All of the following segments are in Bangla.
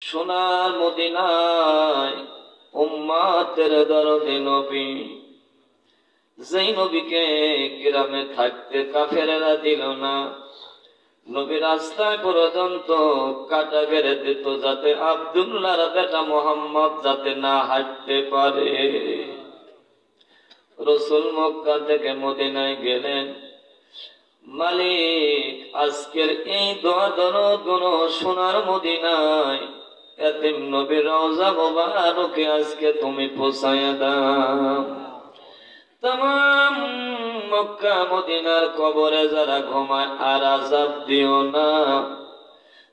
সোনার মদিনায় উম্মতের দরদে নবী, যেই নবীকে গ্রামে থাকতে কাফেরেরা দিল না, নবী রাস্তায় পর্যন্ত কাটা গেড়ে দিত যাতে আব্দুল্লাহর বেটা মোহাম্মদ যাতে না হাঁটতে পারে। রাসূল মক্কা থেকে মদিনায় গেলেন, মালিক আজকের এই দোয়া দরদ গুলো সোনার মদিনায় এতিম নবীর রওজা মোবারকে আজকে তুমি পৌঁছায়া দাও। तमाम মক্কা মদিনার কবরে যারা ঘুমায় আর আযাব দিও না।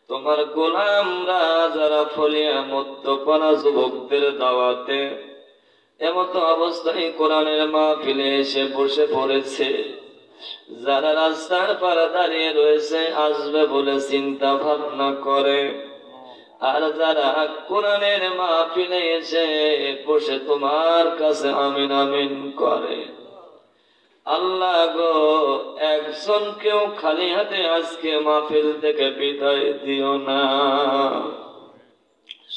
তোমার গোলামরা যারা ফলিয়া মদ্যপানা যুবকদের দাওয়াতে এমত অবস্থায় কোরআনের মাহফিলে এসে বসে পড়েছে, যারা রাস্তার পাড়ে দাঁড়িয়ে রয়েছে আসবে বলে চিন্তা ভাবনা করে, আর যারা কোরআনের মাহফিলে এসে বসে তোমার কাছে আমিন আমিন করে, আল্লাহ গো একজনকেও খালি হাতে আজকে মাহফিল থেকে বিদায় দিও না।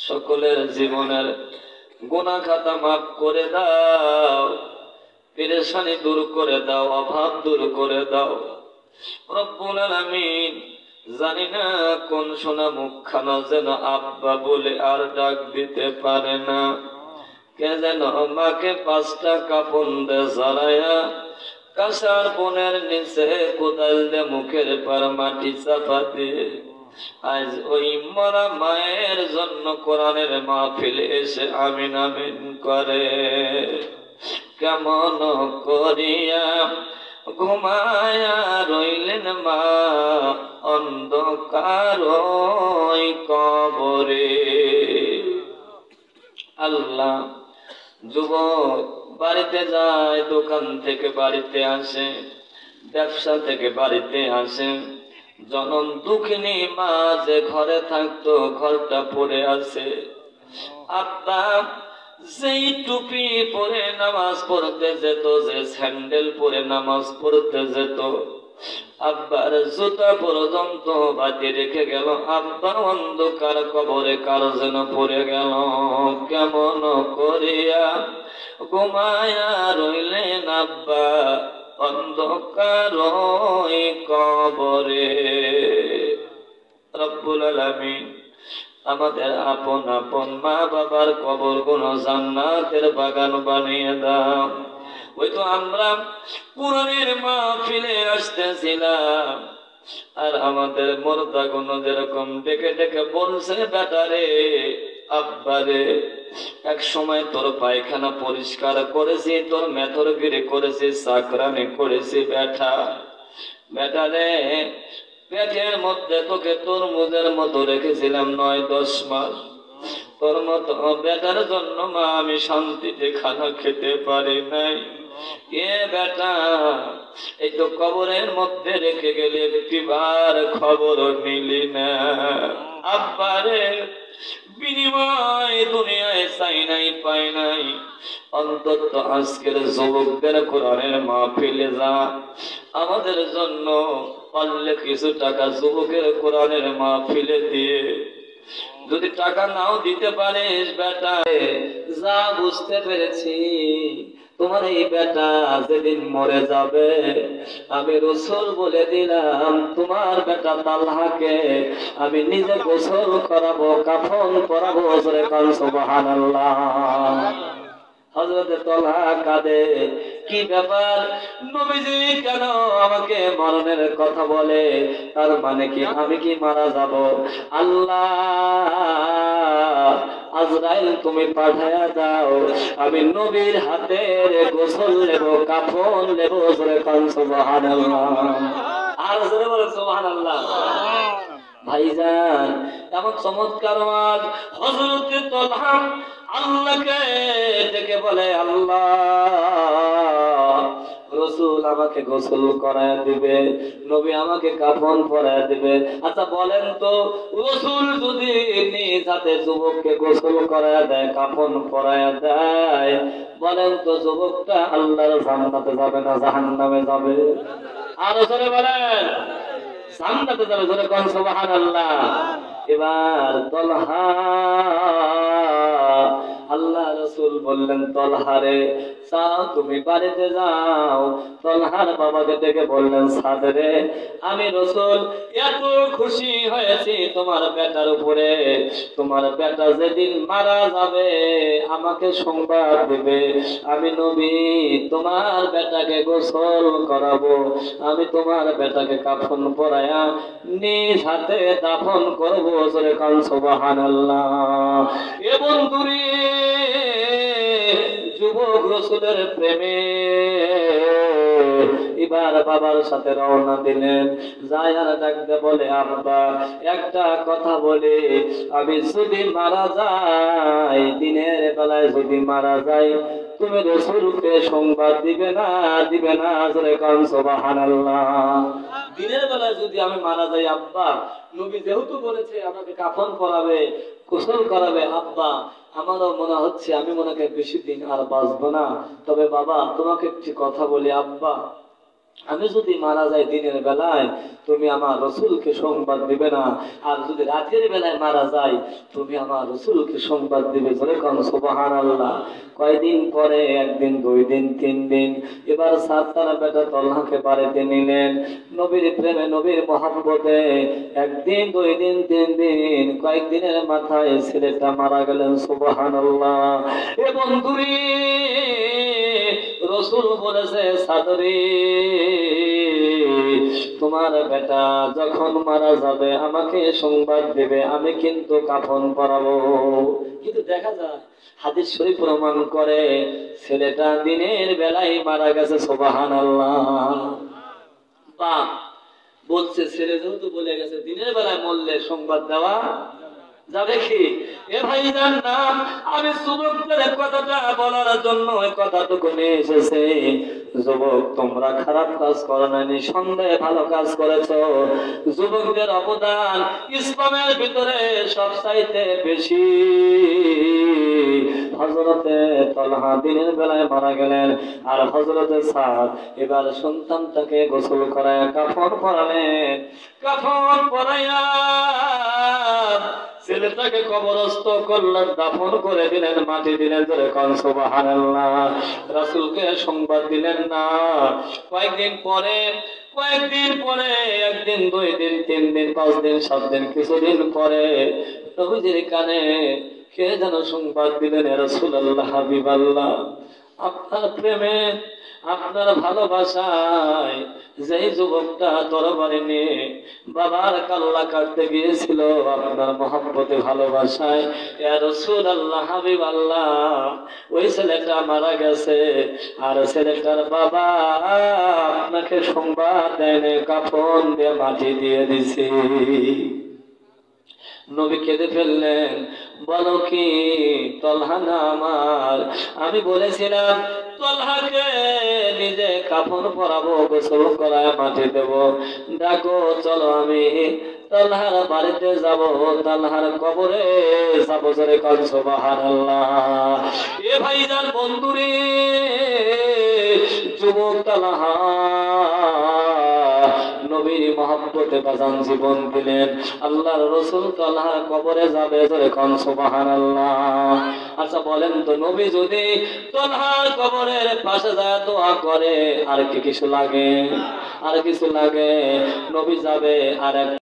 সকলের জীবনের গুনাহ খাতা মাফ করে দাও, পেরেশানি দূর করে দাও, অভাব দূর করে দাও রব্বুল আলামিন। জানি না কোন সোনা মুখখানা যেন আব্বা বলে আর ডাক দিতে পারে না, কে যেন মাকে 5টা কাপড় দে জড়ায়া কাঁসার বনের নিচে কোদাল দে মুখের পর মাটি চাপা দিয়ে আজ ওই মরা মায়ের জন্য কোরআনের মাহফিলে এসে আমিন আমিন করে। কেমন করিয়া ঘুমায়া রইলেন মা অন্ধকার কবরে। আল্লাহ, যুবক বাড়িতে যায়, দোকান থেকে বাড়িতে আসে, ব্যবসা থেকে বাড়িতে আসে, জনম দুঃখিনী মা যে ঘরে থাকতো ঘরটা পড়ে আছে। আব্বা যেই টুপি পরে নামাজ পড়তে যেত, যে স্যান্ডেল পরে নামাজ পড়তে যেত, আব্বার জুতা পর্যন্ত বাতি রেখে গেল। আব্বা অন্ধকার কবরে কারো যেন পড়ে গেল। কেমন করিয়া ঘুমায়া রইলেন আব্বা অন্ধকার কবরে। রব্বুল আলামিন আমাদের আপন আপন মা বাবার কবর গুলো জান্নাতের বাগান বানিয়ে দাও। ওই তো আমরা কোরআনের মাহফিলে আসতেছিলাম, আর আমাদের মুর্দা গুলো যেরকম ডেকে ডেকে বলছে, বেটারে আব্বারে এক সময় তোর পায়খানা পরিষ্কার করেছি, তোর মেথরগিরি করেছি, চাকরানি করেছি, বেটারে পেটের মধ্যে তোকে তরমুজের মতো রেখেছিলাম 9-10 মাস। তোর মতো বেটার জন্য মা আমি শান্তিতে খানা খেতে পারি নাই। এ বেটা, এই তো কবরের মধ্যে রেখে গেলে একটিবার খবর নিলি না। আব্বারে বিনিময় দুনিয়ায় চাই নাই পাই নাই, অন্তত আজকের যুবকদের কোরআনের মাহফিলে যা, আমাদের জন্য পারলে কিছু টাকা যুবকের কোরআনের মাহফিলে দিয়ে, যদি টাকা নাও দিতে পারিস বেটা, যা বুঝতে পেরেছি তোমার এই বেটা যেদিন মরে যাবে, আমি রাসূল বলে দিলাম তোমার বেটা তালহাকে আমি নিজে গোসল করাবো, কাফন পরাবো। জোরে কান সুবহানাল্লাহ। হযরত তালহা কাঁদে, কি ব্যাপার নবীজি কেন আমাকে মরণের কথা বলে? তার মানে কি আমি কি মারা যাব? আল্লাহ আজরাইল তুমি পাঠায়া দাও, আমি নবীর হাতের গোসল নেব, কাফন নেব। জোরে কান সুবহানাল্লাহ। আর জোরে বলে সুবহানাল্লাহ। ভাইজান, এমন চমৎকার আওয়াজ হযরত তালহা আল্লাহকে ডেকে বলে, আল্লাহ রাসূল আমাকে গোসল করায় দিবে, নবী আমাকে কাফন পরায় দিবে। আচ্ছা বলেন তো, রাসূল যদি নিজ হাতে যুবককে গোসল করায় দেয়, কাফন পরায় দেয়, বলেন তো যুবকটা আল্লাহর জান্নাতে যাবে না জাহান্নামে যাবে? আরো জোরে বলেন। জান্নাতে যাবে। জোরে কোন সুবহানাল্লাহ। এবার তলহা, আল্লাহ রাসূল বললেন তলহারে যাও তুমি বাড়িতে যাও। তলহার বাবাকে ডেকে বললেন সাদরে আমি রাসূল এত খুশি হয়েছি তোমার বেটার উপরে, তোমার বেটা যেদিন মারা যাবে আমাকে সংবাদ দেবে, আমি নবী তোমার বেটাকে গোসল করাবো, আমি তোমার বেটাকে কাফন পরায়া নিজ হাতে দাফন করবো। জোরে কান সুবহানাল্লাহ। এ বন্ধুরে যুবক রাসূলের প্রেমে এবার বাবার সাথে রওনা দিলেন। যায় আর ডাকতে বলে আব্বা একটা কথা বলে, আমি যদি মারা যাই, দিনের বেলায় যদি মারা যাই, তুমি রাসূলকে সংবাদ দিবে না? দিবে না? জোরে কান সুবহানাল্লাহ। দিনের বেলায় যদি আমি মারা যাই আব্বা, নবী যেহেতু বলেছে আমাকে কাফন পরাবে গোসল করাবে, আব্বা আমারও মনে হচ্ছে আমি মনে হয় বেশি দিন আর বাঁচবো না। তবে বাবা তোমাকে একটি কথা বলি আব্বা, আমি যদি মারা যাই দিনের বেলায় তুমি আমার রাসূলকে সংবাদ দিবে না, আর যদি রাতের বেলায় মারা যাই তুমি আমার রাসূলকে সংবাদ দিবে। জোরে কোন সুবহানাল্লাহ। কয়দিন পরে, একদিন, 2 দিন, 3 দিন, এবার সাতটার বেটা তলহাকে বাড়িতে নিলেন। নবীর প্রেমে নবীর মহব্বতে একদিন, 2 দিন, 3 দিন, কয়েকদিনের মাথায় ছেলেটা মারা গেলেন। সুবহানাল্লাহ। এ বন্ধুরে রাসূল বলেছে সাদরে তোমার বেটা যখন মারা যাবে আমাকে সংবাদ দেবে, আমি কিন্তু কাফন পরাবো। কিন্তু দেখা যায় হাদিস শরীফ প্রমাণ করে ছেলেটা দিনের বেলায় মারা গেছে। সুবহানাল্লাহ। বাপ বলছে ছেলে যেহেতু বলে গেছে দিনের বেলায় মরলে সংবাদ দেওয়া যাবে কি? এ ভাইজান না, আমি যুবকদের কথাটা বলার জন্য ওই কথাটুকু নিয়ে এসেছে। যুবক তোমরা খারাপ কাজ করো না, নিঃসন্দেহে ভালো কাজ করেছো। যুবকদের অবদান ইসলামের ভিতরে সবচাইতে বেশি। হযরতে তলহা দিনের বেলায় মারা গেলেন, আর হযরতে সাদ এবার সন্তানটাকে গোসল করায় কাফন পরালেন। কাফন পরাইয়া ছেলেটাকে কবরস্থ করলেন, দাফন করে দিলেন, মাটি দিলেন। জোরে কোন সুবহানাল্লাহ। রাসূলকে সংবাদ দিলেন না। কয়েকদিন পরে, একদিন, 2 দিন, 3 দিন, 5 দিন, 7 দিন, কিছুদিন পরে নবীজির কানে কে যেন সংবাদ দিলেন, ইয়া রাসূলুল্লাহ, হাবিবাল্লাহ, আপনার প্রেমে আপনার ভালোবাসায় যেই যুবকটা তরবারি নিয়ে বাবার কাল্লা কাটতে গিয়েছিল, আপনার মহব্বতে ভালোবাসায়, ইয়া রাসূলুল্লাহ, হাবিবাল্লাহ, ওই ছেলেটা মারা গেছে, আর ছেলেটার বাবা আপনাকে সংবাদ দেয়নি, কাফন দিয়ে মাটি দিয়ে দিছে। নবী কেঁদে ফেললেন। বলো কি তলহা না আমার? আমি বলেছিলাম তলহাকে নিজে কাফন পরাবো, গোসল করায় মাটি দেব। ডাকো চলো আমি তলহার বাড়িতে যাব, তলহার কবরে যাব। জোরে কোন সুবহানাল্লাহ। এ ভাইজান বন্ধুরে যুবক তলহা নবীর মহব্বতে বাজান জীবন দিলেন। আল্লাহর রাসূল তলহার কবরে যাবে। জোরে কোন সুবহানাল্লাহ। আচ্ছা বলেন তো নবী যদি তলহার কবরের পাশে যায় দোয়া করে আর কি কিছু লাগে? আর কিছু লাগে? নবী যাবে আর